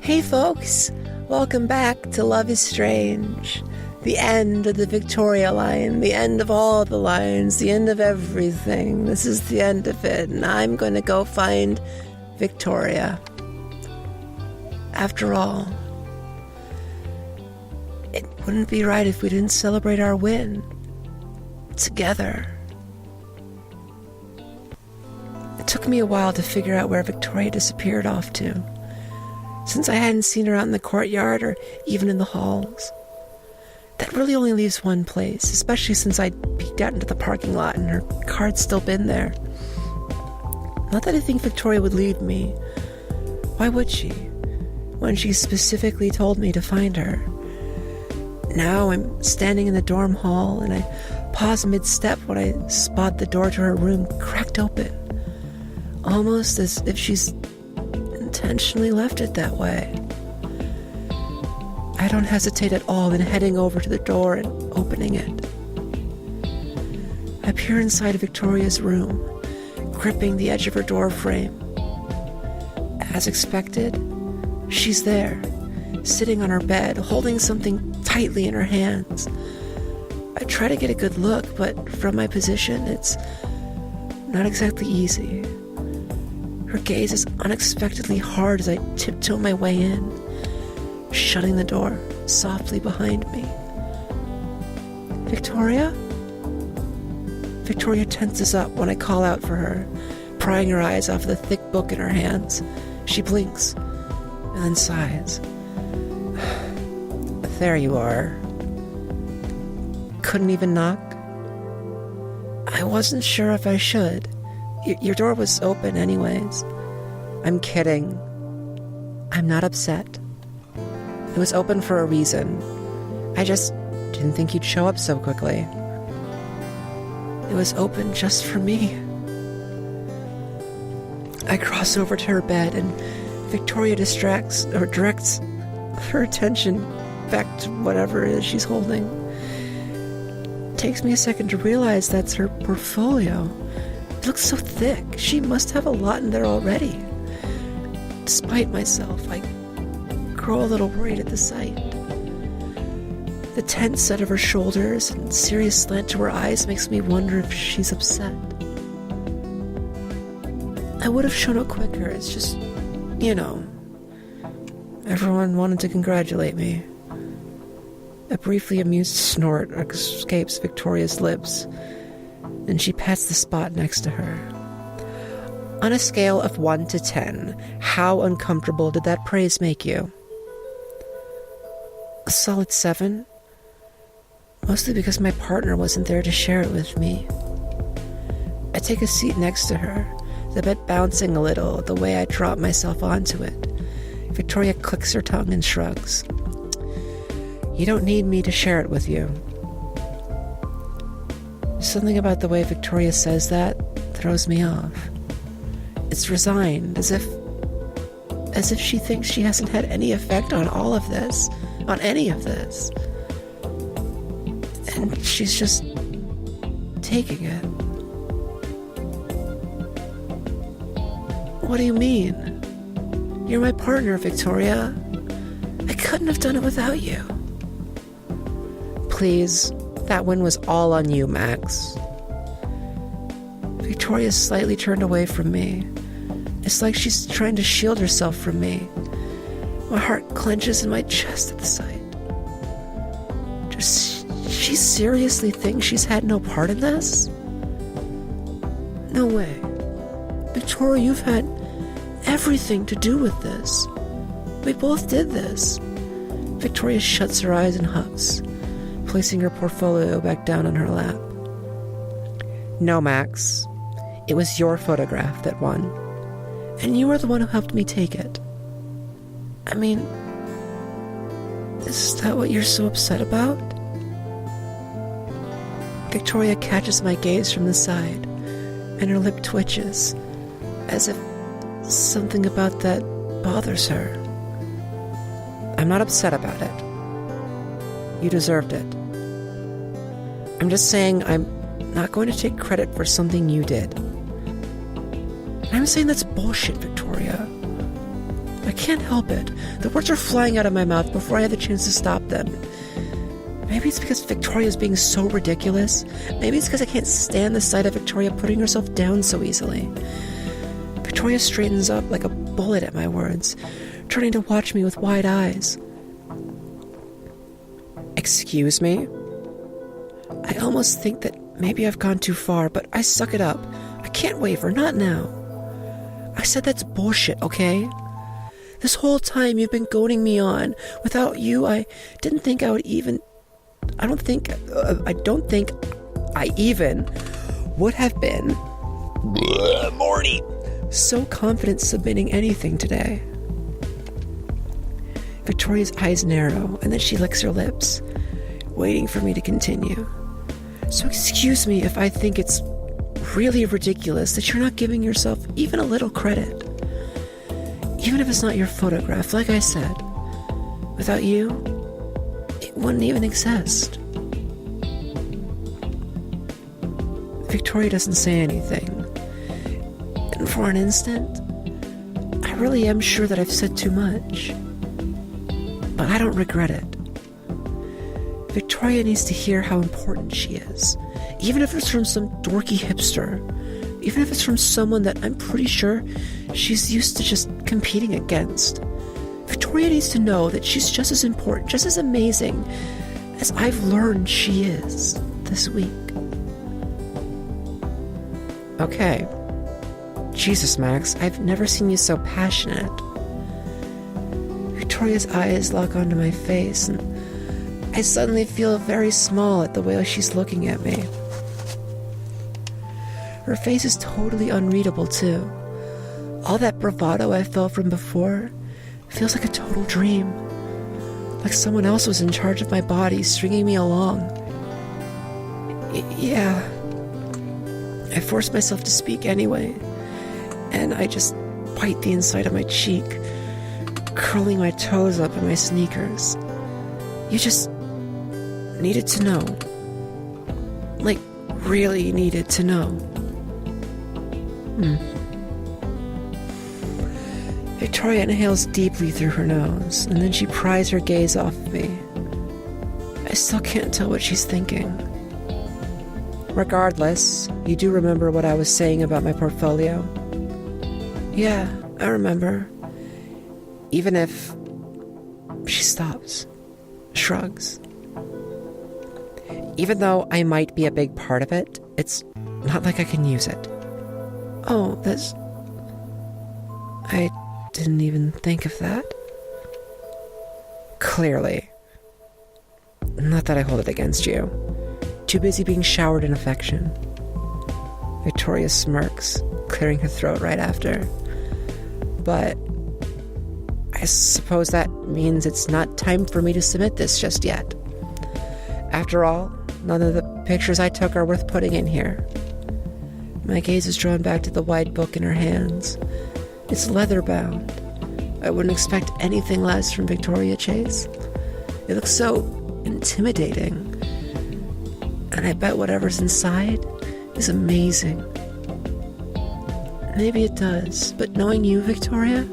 Hey folks, welcome back to Love is Strange. The end of the Victoria line, the end of all the lines, the end of everything. This is the end of it, and I'm going to go find Victoria. After all, it wouldn't be right if we didn't celebrate our win together. It took me a while to figure out where Victoria disappeared off to, since I hadn't seen her out in the courtyard or even in the halls. That really only leaves one place, especially since I'd peeked out into the parking lot and her car'd still been there. Not that I think Victoria would leave me. Why would she, when she specifically told me to find her? Now I'm standing in the dorm hall and I pause mid-step when I spot the door to her room cracked open, almost as if she's intentionally left it that way. I don't hesitate at all in heading over to the door and opening it. I peer inside Victoria's room, gripping the edge of her door frame. As expected, she's there, sitting on her bed, holding something tightly in her hands. I try to get a good look, but from my position, it's not exactly easy. Her gaze is unexpectedly hard as I tiptoe my way in, shutting the door softly behind me. Victoria? Victoria tenses up when I call out for her, prying her eyes off the thick book in her hands. She blinks and then sighs. There you are. Couldn't even knock? I wasn't sure if I should. Your door was open anyways. I'm kidding. I'm not upset. It was open for a reason. I just didn't think you'd show up so quickly. It was open just for me. I cross over to her bed and Victoria directs her attention back to whatever it is she's holding. It takes me a second to realize that's her portfolio. It looks so thick. She must have a lot in there already. Despite myself, I grow a little worried at the sight. The tense set of her shoulders and serious slant to her eyes makes me wonder if she's upset. I would have shown up quicker. It's just, everyone wanted to congratulate me. A briefly amused snort escapes Victoria's lips, and she pats the spot next to her. On a scale of 1 to 10, how uncomfortable did that praise make you? A solid 7. Mostly because my partner wasn't there to share it with me. I take a seat next to her, the bed bouncing a little at the way I drop myself onto it. Victoria clicks her tongue and shrugs. You don't need me to share it with you. Something about the way Victoria says that throws me off. It's resigned, as if she thinks she hasn't had any effect on all of this, on any of this. And she's just taking it. What do you mean? You're my partner, Victoria. I couldn't have done it without you. Please, that win was all on you, Max. Victoria's slightly turned away from me. It's like she's trying to shield herself from me. My heart clenches in my chest at the sight. Does she seriously think she's had no part in this? No way. Victoria, you've had everything to do with this. We both did this. Victoria shuts her eyes and huffs, placing her portfolio back down on her lap. No, Max. It was your photograph that won. And you were the one who helped me take it. I mean, is that what you're so upset about? Victoria catches my gaze from the side, and her lip twitches, as if something about that bothers her. I'm not upset about it. You deserved it. I'm just saying I'm not going to take credit for something you did. I'm saying that's bullshit, Victoria. I I can't help it. The words are flying out of my mouth before I have the chance to stop them. Maybe it's because Victoria's being so ridiculous. Maybe it's because I can't stand the sight of Victoria putting herself down so easily. Victoria straightens up like a bullet at my words, turning to watch me with wide eyes. Excuse me? I almost think that maybe I've gone too far, but I suck it up. I can't waver, not now. I said that's bullshit, okay? This whole time you've been goading me on. Without you, I don't think I even would have been Morty so confident submitting anything today. Victoria's eyes narrow, and then she licks her lips, waiting for me to continue. So excuse me if I think it's really ridiculous that you're not giving yourself even a little credit. Even if it's not your photograph, like I said, without you, it wouldn't even exist. Victoria doesn't say anything, and for an instant, I really am sure that I've said too much, but I don't regret it. Victoria needs to hear how important she is, even if it's from some dorky hipster, even if it's from someone that I'm pretty sure she's used to just competing against. Victoria needs to know that she's just as important, just as amazing as I've learned she is this week. Okay. Jesus, Max, I've never seen you so passionate. Victoria's eyes lock onto my face, and I suddenly feel very small at the way she's looking at me. Her face is totally unreadable, too. All that bravado I felt from before feels like a total dream. Like someone else was in charge of my body, stringing me along. Yeah. I force myself to speak anyway, and I just bite the inside of my cheek, curling my toes up in my sneakers. You just needed to know. Like, really needed to know. Victoria inhales deeply through her nose, and then she pries her gaze off of me. I still can't tell what she's thinking. Regardless, you do remember what I was saying about my portfolio? Yeah, I remember. Even if... She stops, shrugs. Even though I might be a big part of it, it's not like I can use it. Oh, that's... I didn't even think of that. Clearly. Not that I hold it against you. Too busy being showered in affection. Victoria smirks, clearing her throat right after. But I suppose that means it's not time for me to submit this just yet. After all, none of the pictures I took are worth putting in here. My gaze is drawn back to the wide book in her hands. It's leather-bound. I wouldn't expect anything less from Victoria Chase. It looks so intimidating. And I bet whatever's inside is amazing. Maybe it does, but knowing you, Victoria,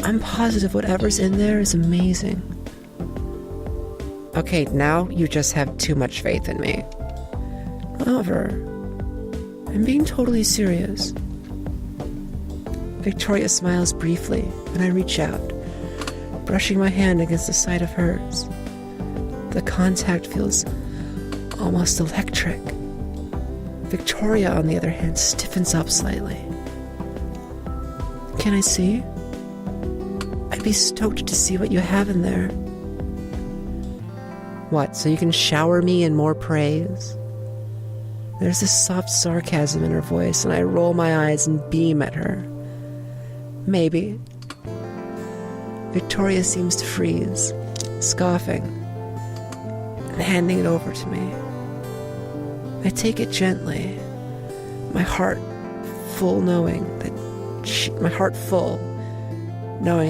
I'm positive whatever's in there is amazing. Okay, now you just have too much faith in me. However, I'm being totally serious. Victoria smiles briefly, and I reach out, brushing my hand against the side of hers. The contact feels almost electric. Victoria, on the other hand, stiffens up slightly. Can I see? I'd be stoked to see what you have in there. What, so you can shower me in more praise? There's this soft sarcasm in her voice, and I roll my eyes and beam at her. Maybe. Victoria seems to freeze, scoffing, and handing it over to me. I take it gently, my heart full knowing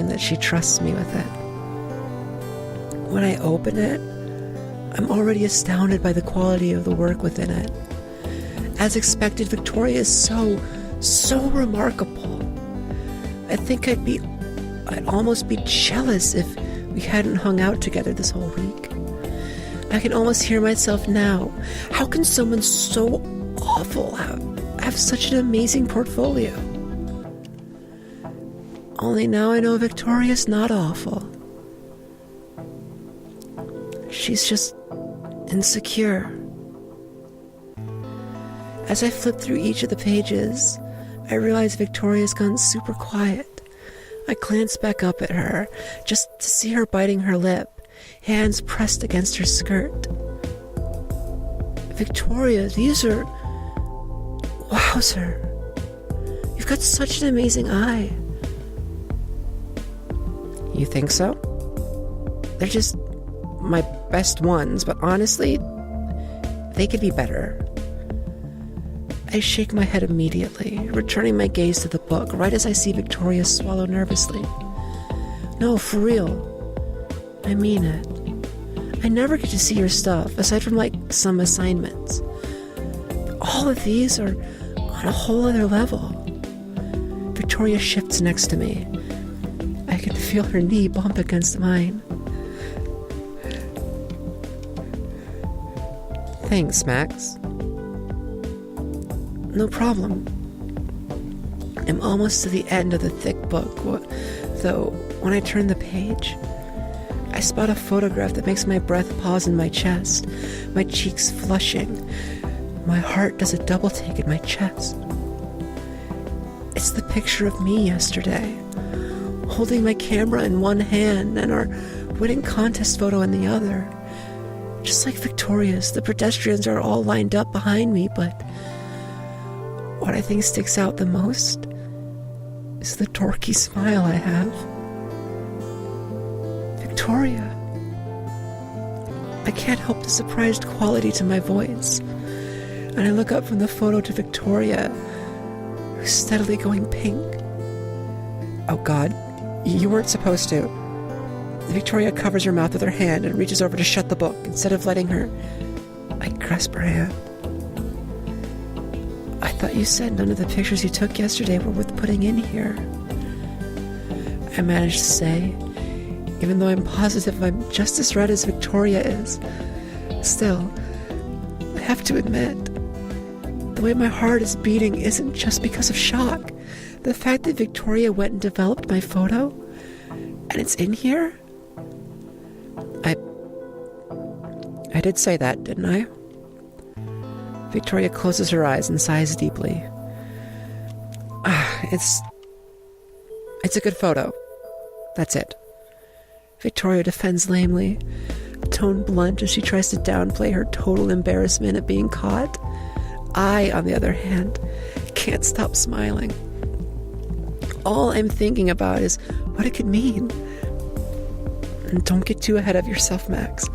that she trusts me with it. When I open it, I'm already astounded by the quality of the work within it. As expected, Victoria is so remarkable. I think I'd be I'd almost be jealous if we hadn't hung out together this whole week. I can almost hear myself now. How can someone so awful have such an amazing portfolio? Only now I know Victoria's not awful. She's just insecure. As I flip through each of the pages, I realize Victoria's gone super quiet. I glance back up at her, just to see her biting her lip, hands pressed against her skirt. Victoria, these are... Wowzer. You've got such an amazing eye. You think so? They're just my best ones, but honestly, they could be better. I shake my head immediately, returning my gaze to the book, right as I see Victoria swallow nervously. No, for real. I mean it. I never get to see your stuff, aside from, some assignments. All of these are on a whole other level. Victoria shifts next to me. I can feel her knee bump against mine. Thanks, Max. No problem. I'm almost to the end of the thick book, though when I turn the page, I spot a photograph that makes my breath pause in my chest, my cheeks flushing. My heart does a double take in my chest. It's the picture of me yesterday, holding my camera in one hand and our wedding contest photo in the other. Just like Victoria's, the pedestrians are all lined up behind me, but what I think sticks out the most is the dorky smile I have. Victoria. I can't help the surprised quality to my voice, and I look up from the photo to Victoria, who's steadily going pink. Oh God, you weren't supposed to. Victoria covers her mouth with her hand and reaches over to shut the book. Instead of letting her, I grasp her hand. I thought you said none of the pictures you took yesterday were worth putting in here. I managed to say, even though I'm positive I'm just as red as Victoria is. Still, I have to admit, the way my heart is beating isn't just because of shock. The fact that Victoria went and developed my photo, and it's in here? I did say that, didn't I? Victoria closes her eyes and sighs deeply. It's a good photo. That's it. Victoria defends lamely, tone blunt as she tries to downplay her total embarrassment at being caught. I, on the other hand, can't stop smiling. All I'm thinking about is what it could mean. And don't get too ahead of yourself, Max.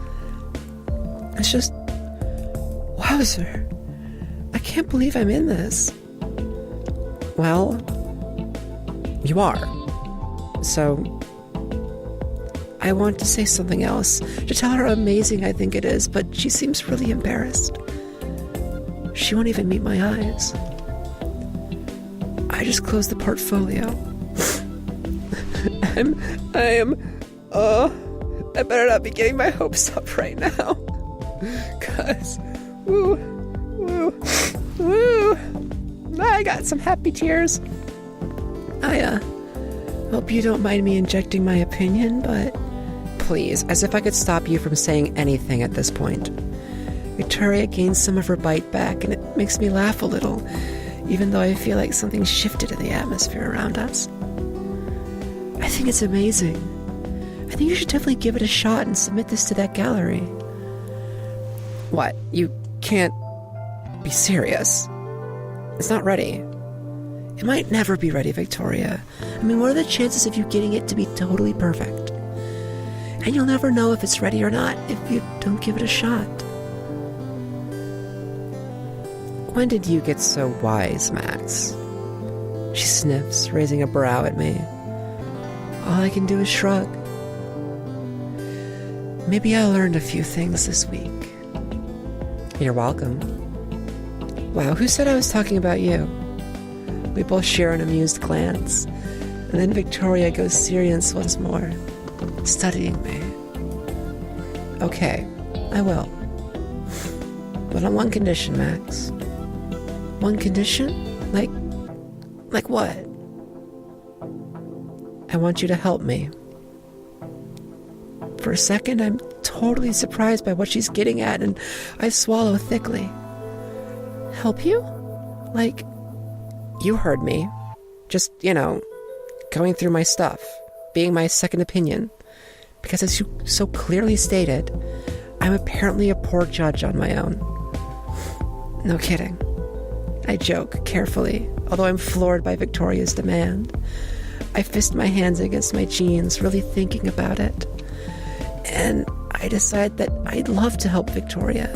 It's just... Wowzer. I can't believe I'm in this. Well, you are. So, I want to say something else, to tell her how amazing I think it is, but she seems really embarrassed. She won't even meet my eyes. I just closed the portfolio. I better not be getting my hopes up right now. 'Cause, I got some happy tears. I hope you don't mind me injecting my opinion, but please, as if I could stop you from saying anything at this point. Victoria gains some of her bite back, and it makes me laugh a little, even though I feel like something shifted in the atmosphere around us. I think it's amazing. I think you should definitely give it a shot and submit this to that gallery. What? You can't be serious? It's not ready. It might never be ready, Victoria. I mean, what are the chances of you getting it to be totally perfect? And you'll never know if it's ready or not if you don't give it a shot. When did you get so wise, Max? She sniffs, raising a brow at me. All I can do is shrug. Maybe I learned a few things this week. You're welcome. Wow, who said I was talking about you? We both share an amused glance. And then Victoria goes serious once more, studying me. Okay, I will. But on one condition, Max. One condition? Like what? I want you to help me. For a second, I'm totally surprised by what she's getting at, and I swallow thickly. Help you? Like, you heard me. Just, going through my stuff, being my second opinion. Because as you so clearly stated, I'm apparently a poor judge on my own. No kidding. I joke carefully, although I'm floored by Victoria's demand. I fist my hands against my jeans, really thinking about it. And I decide that I'd love to help Victoria.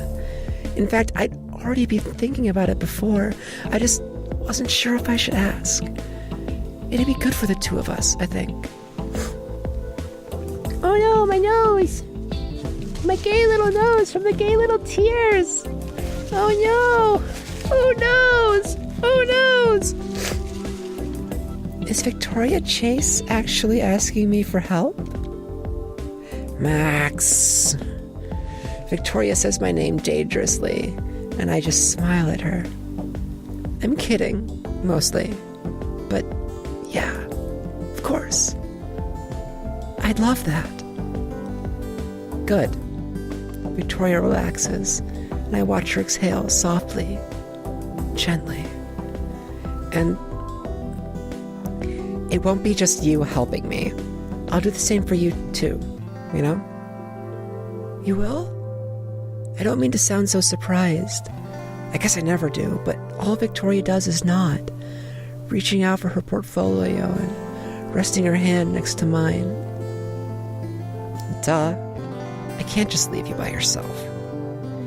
In fact, I'd already been thinking about it before. I just wasn't sure if I should ask. It'd be good for the two of us, I think. Oh no, my nose! My gay little nose from the gay little tears! Oh no! Oh noes! Oh noes! Is Victoria Chase actually asking me for help? Max. Victoria says my name dangerously, and I just smile at her. I'm kidding, mostly. But yeah, of course. I'd love that. Good. Victoria relaxes, and I watch her exhale softly, gently. And it won't be just you helping me. I'll do the same for you too, You will? I don't mean to sound so surprised. I guess I never do, but all Victoria does is nod, reaching out for her portfolio and resting her hand next to mine. Duh. I can't just leave you by yourself.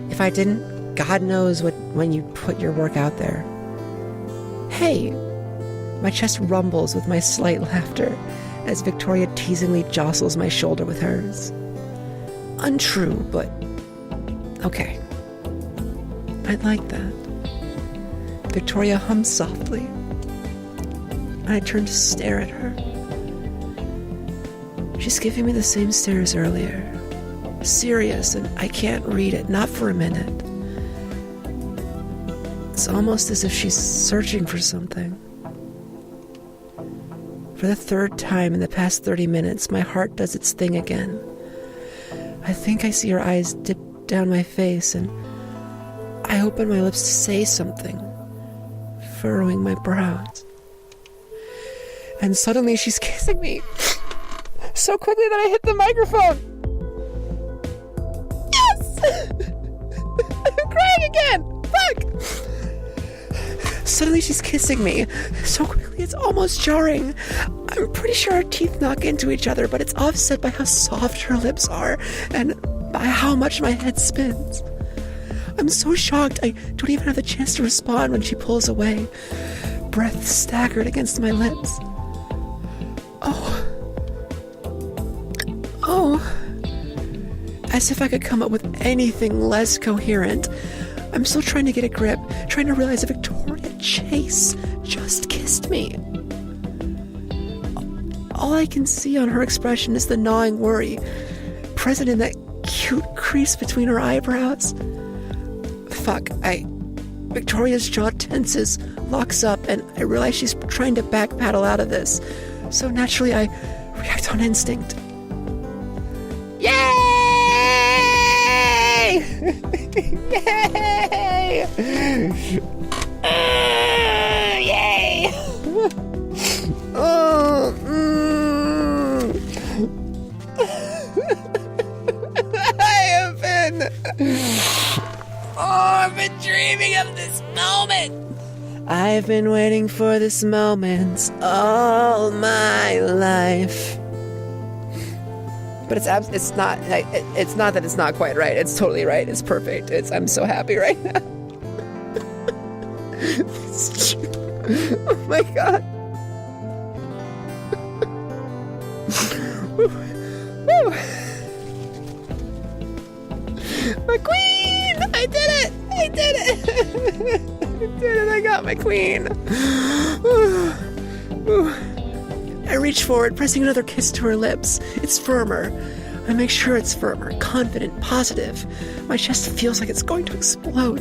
If I didn't, God knows when you put your work out there. Hey! My chest rumbles with my slight laughter as Victoria teasingly jostles my shoulder with hers. Untrue, but okay. I'd like that. Victoria hums softly, and I turn to stare at her. She's giving me the same stare as earlier. Serious, and I can't read it, not for a minute. It's almost as if she's searching for something. For the third time in the past 30 minutes, my heart does its thing again. I think I see her eyes dip down my face, and I open my lips to say something, furrowing my brows. And suddenly she's kissing me so quickly that I hit the microphone. Yes! I'm crying again! Fuck! Suddenly she's kissing me so quickly it's almost jarring. I'm pretty sure our teeth knock into each other, but it's offset by how soft her lips are and by how much my head spins. I'm so shocked I don't even have the chance to respond when she pulls away, breath staggered against my lips. As if I could come up with anything less coherent. I'm still trying to get a grip, trying to realize that Victoria Chase just kissed me. All I can see on her expression is the gnawing worry, present in that cute crease between her eyebrows. Fuck, Victoria's jaw tenses, locks up, and I realize she's trying to backpedal out of this. So naturally, I react on instinct. Yay! Yay! Yay! I've been dreaming of this moment. I've been waiting for this moment all my life. But it's not that it's not quite right. It's totally right. It's perfect. I'm so happy right now. Oh my god. Woo. Woo. My queen! I did it! I did it! I did it! I got my queen. I reach forward, pressing another kiss to her lips. It's firmer. I make sure it's firmer, confident, positive. My chest feels like it's going to explode.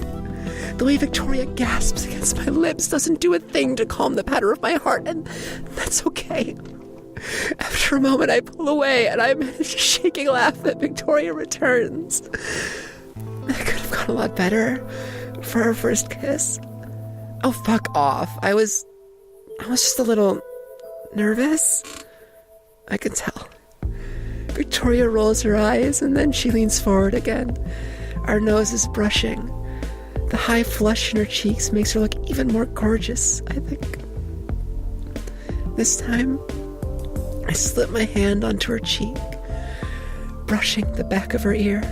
The way Victoria gasps against my lips doesn't do a thing to calm the patter of my heart, and that's okay. After a moment, I pull away, and I manage a shaking laugh that Victoria returns. That could have gone a lot better for our first kiss. Oh, fuck off. I was just a little nervous. I can tell. Victoria rolls her eyes, and then she leans forward again. Our noses brushing. The high flush in her cheeks makes her look even more gorgeous, I think. This time, I slip my hand onto her cheek, brushing the back of her ear.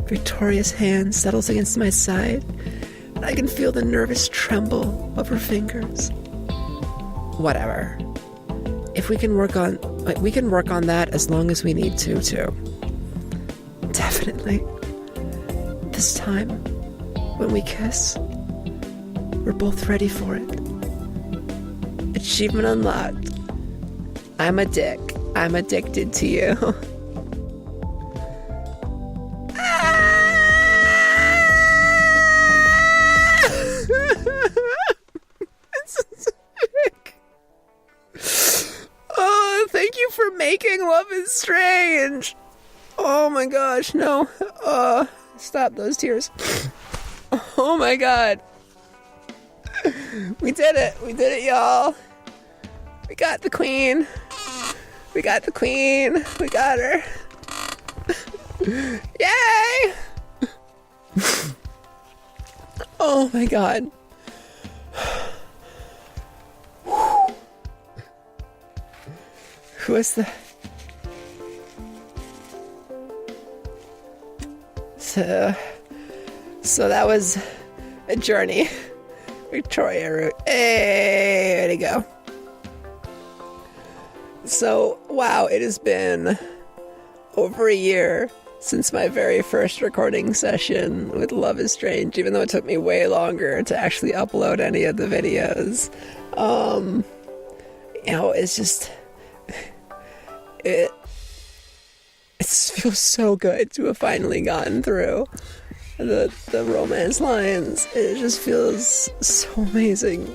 Victoria's hand settles against my side, and I can feel the nervous tremble of her fingers. Whatever. If we can work on that as long as we need to, too. Definitely. This time, when we kiss, we're both ready for it. Achievement unlocked. I'm a dick. I'm addicted to you. Oh, thank you for making Love is Strange. Oh my gosh, no. Stop those tears. Oh my god. We did it. We did it, y'all. We got the queen. We got the queen. We got her. Yay! Oh my god. Who is the... So that was a journey. Victoria route. Hey, way to go. So, wow, it has been over a year since my very first recording session with Love is Strange, even though it took me way longer to actually upload any of the videos. It's just... It feels so good to have finally gotten through the romance lines. It just feels so amazing.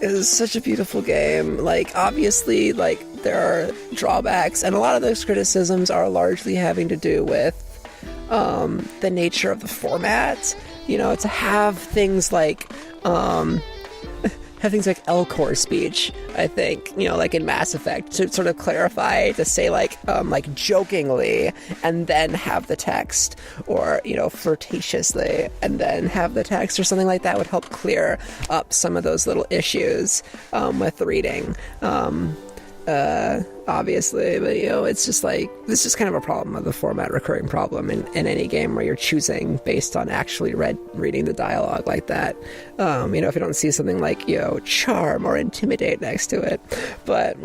It was such a beautiful game. Like, obviously, like, there are drawbacks, and a lot of those criticisms are largely having to do with the nature of the format. You know, to have things like L-core speech, I think, you know, like in Mass Effect, to sort of clarify, to say like jokingly, and then have the text, or, you know, flirtatiously, and then have the text, or something like that would help clear up some of those little issues with reading. Obviously, but, you know, it's just like, this is kind of a problem of the format, recurring problem in any game where you're choosing based on actually reading the dialogue like that. You know, if you don't see something like, you know, charm or intimidate next to it, but,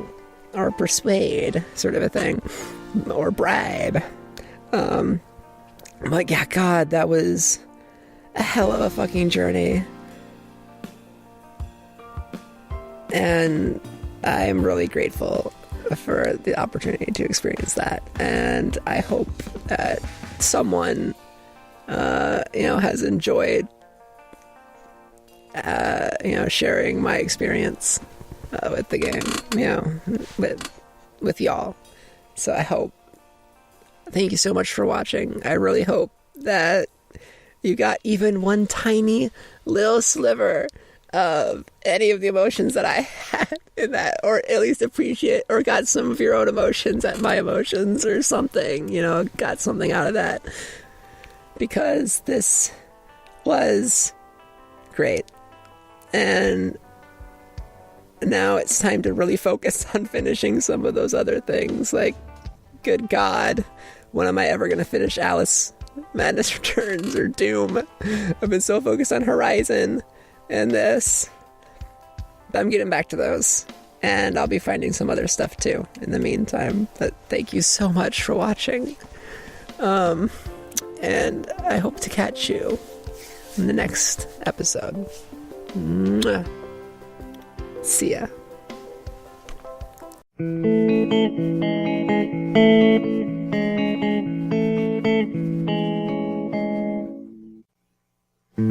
or persuade, sort of a thing, or bribe. Like, yeah, God, that was a hell of a fucking journey. And I'm really grateful for the opportunity to experience that, and I hope that someone, you know, has enjoyed, you know, sharing my experience with the game, you know, with y'all. So I hope. Thank you so much for watching. I really hope that you got even one tiny little sliver of any of the emotions that I had in that, or at least appreciate, or got some of your own emotions at my emotions or something, you know, got something out of that, because this was great. And now it's time to really focus on finishing some of those other things. Like, good God, when am I ever going to finish Alice Madness Returns or Doom? I've been so focused on Horizon and this. I'm getting back to those, and I'll be finding some other stuff too in the meantime. But thank you so much for watching, and I hope to catch you in the next episode. Mwah. See ya. Thank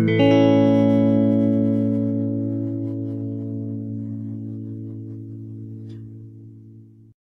you.